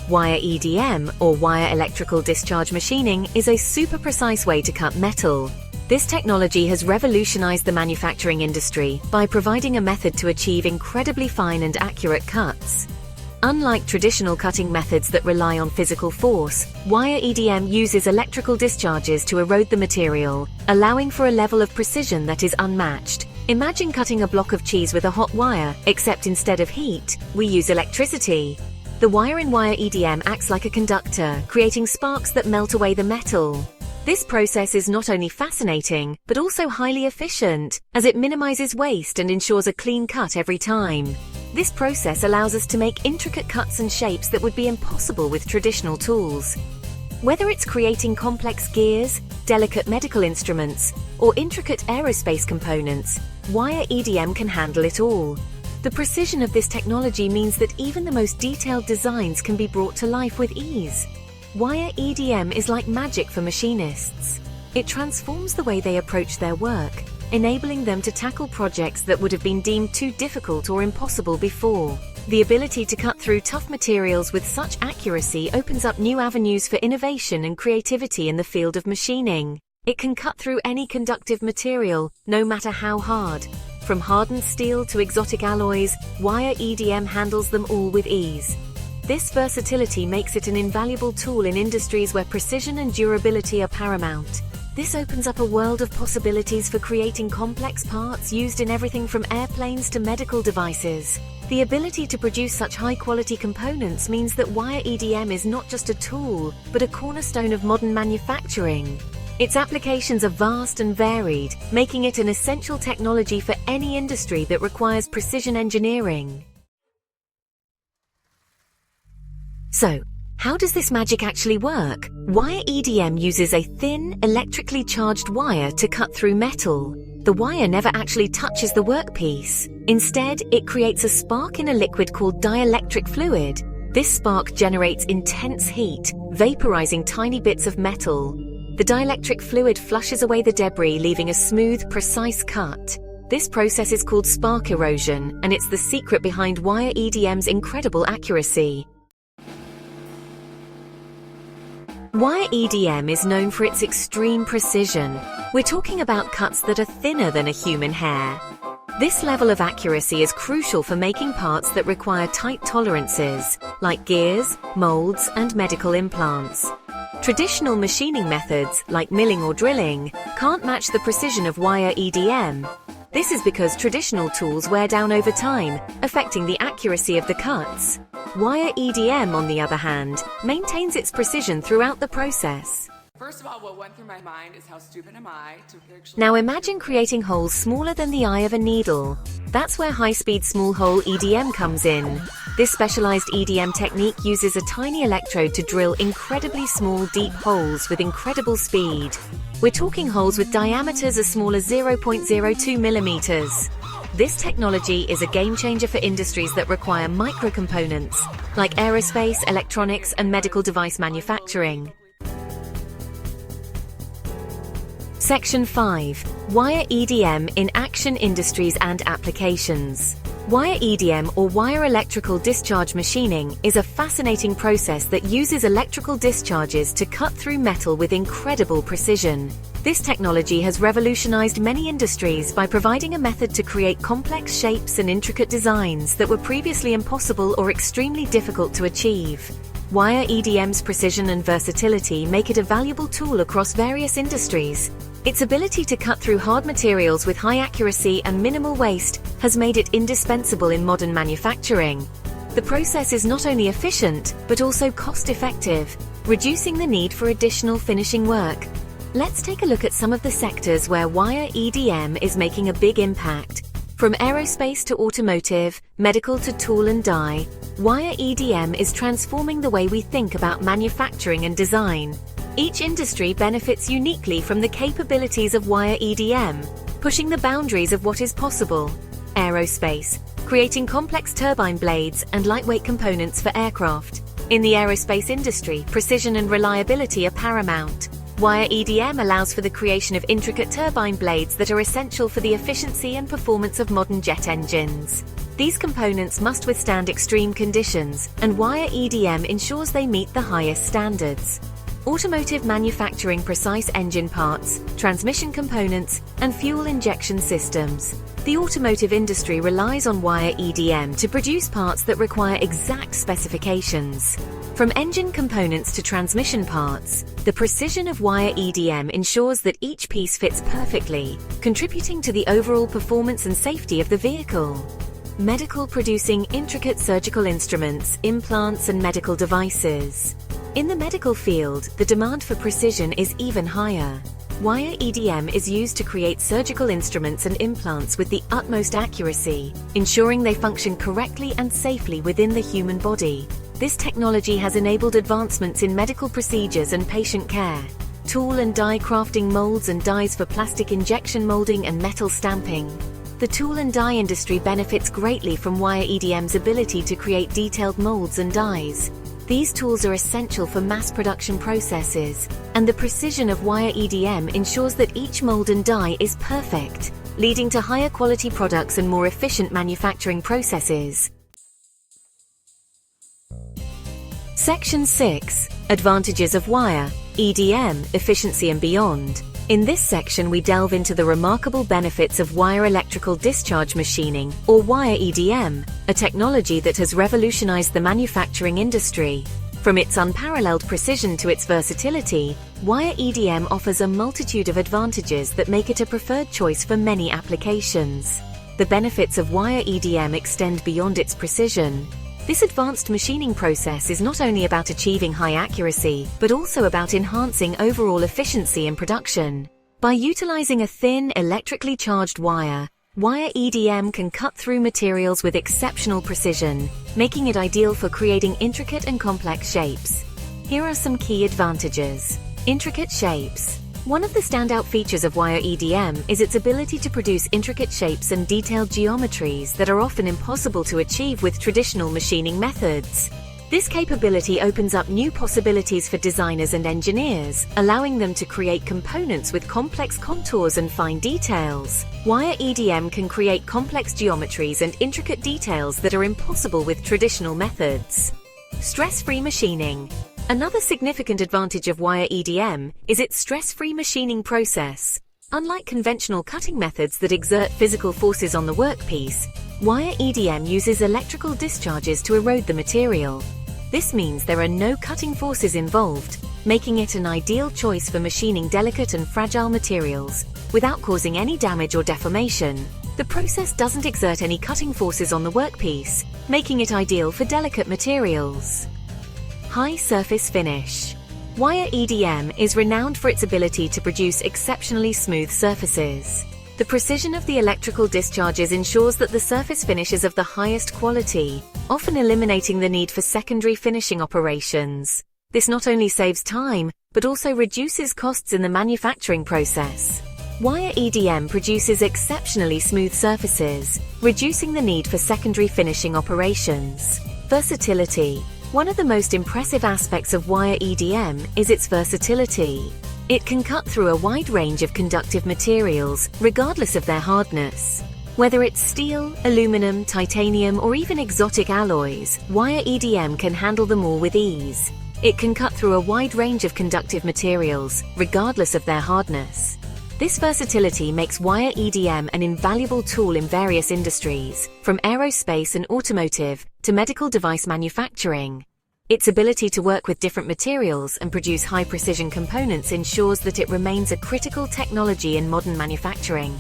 Wire EDM, or Wire Electrical Discharge Machining, is a super precise way to cut metal. This technology has revolutionized the manufacturing industry by providing a method to achieve incredibly fine and accurate cuts. Unlike traditional cutting methods that rely on physical force, Wire EDM uses electrical discharges to erode the material, allowing for a level of precision that is unmatched. Imagine cutting a block of cheese with a hot wire, except instead of heat, we use electricity. The wire in Wire EDM acts like a conductor, creating sparks that melt away the metal. This process is not only fascinating, but also highly efficient, as it minimizes waste and ensures a clean cut every time. This process allows us to make intricate cuts and shapes that would be impossible with traditional tools. Whether it's creating complex gears, delicate medical instruments, or intricate aerospace components, Wire EDM can handle it all. The precision of this technology means that even the most detailed designs can be brought to life with ease. Wire EDM is like magic for machinists. It transforms the way they approach their work, enabling them to tackle projects that would have been deemed too difficult or impossible before. The ability to cut through tough materials with such accuracy opens up new avenues for innovation and creativity in the field of machining. It can cut through any conductive material, no matter how hard. From hardened steel to exotic alloys, Wire EDM handles them all with ease. This versatility makes it an invaluable tool in industries where precision and durability are paramount. This opens up a world of possibilities for creating complex parts used in everything from airplanes to medical devices. The ability to produce such high-quality components means that Wire EDM is not just a tool, but a cornerstone of modern manufacturing. Its applications are vast and varied, making it an essential technology for any industry that requires precision engineering. So, how does this magic actually work? Wire EDM uses a thin, electrically charged wire to cut through metal. The wire never actually touches the workpiece. Instead, it creates a spark in a liquid called dielectric fluid. This spark generates intense heat, vaporizing tiny bits of metal. The dielectric fluid flushes away the debris, leaving a smooth, precise cut. This process is called spark erosion, and it's the secret behind Wire EDM's incredible accuracy. Wire EDM is known for its extreme precision. We're talking about cuts that are thinner than a human hair. This level of accuracy is crucial for making parts that require tight tolerances, like gears, molds, and medical implants. Traditional machining methods, like milling or drilling, can't match the precision of Wire EDM. This is because traditional tools wear down over time, affecting the accuracy of the cuts. Wire EDM, on the other hand, maintains its precision throughout the process. First of all, what went through my mind is how stupid am I to actually... Now imagine creating holes smaller than the eye of a needle. That's where high-speed small hole EDM comes in. This specialized EDM technique uses a tiny electrode to drill incredibly small, deep holes with incredible speed. We're talking holes with diameters as small as 0.02 millimeters. This technology is a game-changer for industries that require microcomponents, like aerospace, electronics, and medical device manufacturing. Section 5. Wire EDM in Action Industries and Applications. Wire EDM, or Wire Electrical Discharge Machining, is a fascinating process that uses electrical discharges to cut through metal with incredible precision. This technology has revolutionized many industries by providing a method to create complex shapes and intricate designs that were previously impossible or extremely difficult to achieve. Wire EDM's precision and versatility make it a valuable tool across various industries. Its ability to cut through hard materials with high accuracy and minimal waste has made it indispensable in modern manufacturing. The process is not only efficient, but also cost-effective, reducing the need for additional finishing work. Let's take a look at some of the sectors where Wire EDM is making a big impact. From aerospace to automotive, medical to tool and die, Wire EDM is transforming the way we think about manufacturing and design. Each industry benefits uniquely from the capabilities of Wire EDM, pushing the boundaries of what is possible. Aerospace, creating complex turbine blades and lightweight components for aircraft. In the aerospace industry, precision and reliability are paramount. Wire EDM allows for the creation of intricate turbine blades that are essential for the efficiency and performance of modern jet engines. These components must withstand extreme conditions, and Wire EDM ensures they meet the highest standards. Automotive manufacturing precise engine parts, transmission components, and fuel injection systems. The automotive industry relies on Wire EDM to produce parts that require exact specifications. From engine components to transmission parts, the precision of Wire EDM ensures that each piece fits perfectly, contributing to the overall performance and safety of the vehicle. Medical producing intricate surgical instruments, implants, and medical devices. In the medical field, the demand for precision is even higher. Wire EDM is used to create surgical instruments and implants with the utmost accuracy, ensuring they function correctly and safely within the human body. This technology has enabled advancements in medical procedures and patient care. Tool and die crafting molds and dies for plastic injection molding and metal stamping. The tool and die industry benefits greatly from Wire EDM's ability to create detailed molds and dies. These tools are essential for mass production processes, and the precision of Wire EDM ensures that each mold and die is perfect, leading to higher quality products and more efficient manufacturing processes. Section 6. Advantages of Wire EDM, Efficiency and Beyond. In this section we delve into the remarkable benefits of Wire Electrical Discharge Machining, or Wire EDM, a technology that has revolutionized the manufacturing industry. From its unparalleled precision to its versatility, Wire EDM offers a multitude of advantages that make it a preferred choice for many applications. The benefits of Wire EDM extend beyond its precision. This advanced machining process is not only about achieving high accuracy, but also about enhancing overall efficiency in production. By utilizing a thin, electrically charged wire, Wire EDM can cut through materials with exceptional precision, making it ideal for creating intricate and complex shapes. Here are some key advantages. Intricate shapes. One of the standout features of Wire EDM is its ability to produce intricate shapes and detailed geometries that are often impossible to achieve with traditional machining methods. This capability opens up new possibilities for designers and engineers, allowing them to create components with complex contours and fine details. Wire EDM can create complex geometries and intricate details that are impossible with traditional methods. Stress-free machining. Another significant advantage of Wire EDM is its stress-free machining process. Unlike conventional cutting methods that exert physical forces on the workpiece, Wire EDM uses electrical discharges to erode the material. This means there are no cutting forces involved, making it an ideal choice for machining delicate and fragile materials without causing any damage or deformation. The process doesn't exert any cutting forces on the workpiece, making it ideal for delicate materials. High surface finish. Wire EDM is renowned for its ability to produce exceptionally smooth surfaces. The precision of the electrical discharges ensures that the surface finish is of the highest quality, often eliminating the need for secondary finishing operations. This not only saves time, but also reduces costs in the manufacturing process. Wire EDM produces exceptionally smooth surfaces, reducing the need for secondary finishing operations. Versatility. One of the most impressive aspects of Wire EDM is its versatility. It can cut through a wide range of conductive materials, regardless of their hardness. Whether it's steel, aluminum, titanium, or even exotic alloys, Wire EDM can handle them all with ease. It can cut through a wide range of conductive materials, regardless of their hardness. This versatility makes Wire EDM an invaluable tool in various industries, from aerospace and automotive to medical device manufacturing. Its ability to work with different materials and produce high-precision components ensures that it remains a critical technology in modern manufacturing.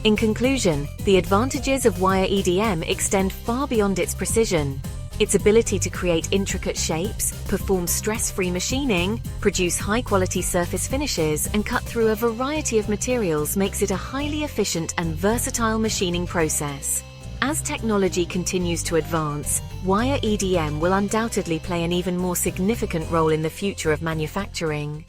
In conclusion, the advantages of Wire EDM extend far beyond its precision. Its ability to create intricate shapes, perform stress-free machining, produce high-quality surface finishes, and cut through a variety of materials makes it a highly efficient and versatile machining process. As technology continues to advance, Wire EDM will undoubtedly play an even more significant role in the future of manufacturing.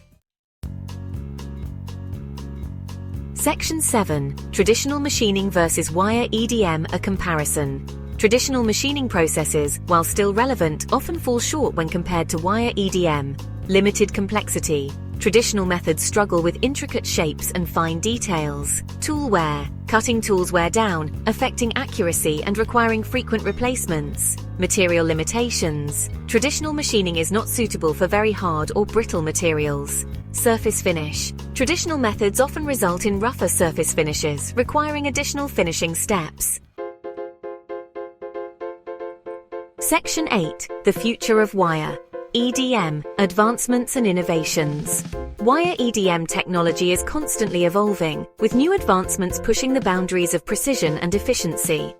Section 7. Traditional machining versus Wire EDM, a comparison. Traditional machining processes, while still relevant, often fall short when compared to Wire EDM. Limited complexity. Traditional methods struggle with intricate shapes and fine details. Tool wear. Cutting tools wear down, affecting accuracy and requiring frequent replacements. Material limitations. Traditional machining is not suitable for very hard or brittle materials. Surface finish. Traditional methods often result in rougher surface finishes, requiring additional finishing steps. Section 8. The future of wire. EDM, advancements and innovations. Wire EDM technology is constantly evolving, with new advancements pushing the boundaries of precision and efficiency.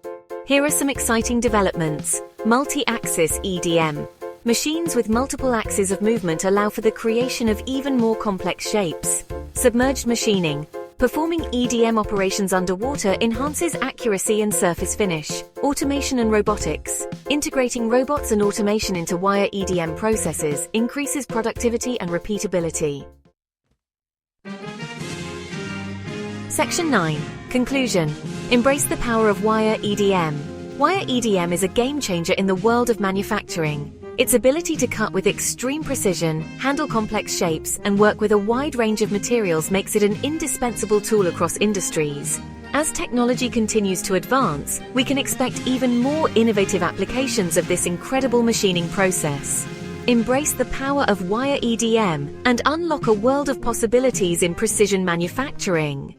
Here are some exciting developments. Multi-axis EDM. Machines with multiple axes of movement allow for the creation of even more complex shapes. Submerged machining. Performing EDM operations underwater enhances accuracy and surface finish. Automation and robotics. Integrating robots and automation into wire EDM processes increases productivity and repeatability. Section 9. Conclusion. Embrace the power of wire EDM. Wire EDM is a game changer in the world of manufacturing. Its ability to cut with extreme precision, handle complex shapes, and work with a wide range of materials makes it an indispensable tool across industries. As technology continues to advance, we can expect even more innovative applications of this incredible machining process. Embrace the power of wire EDM and unlock a world of possibilities in precision manufacturing.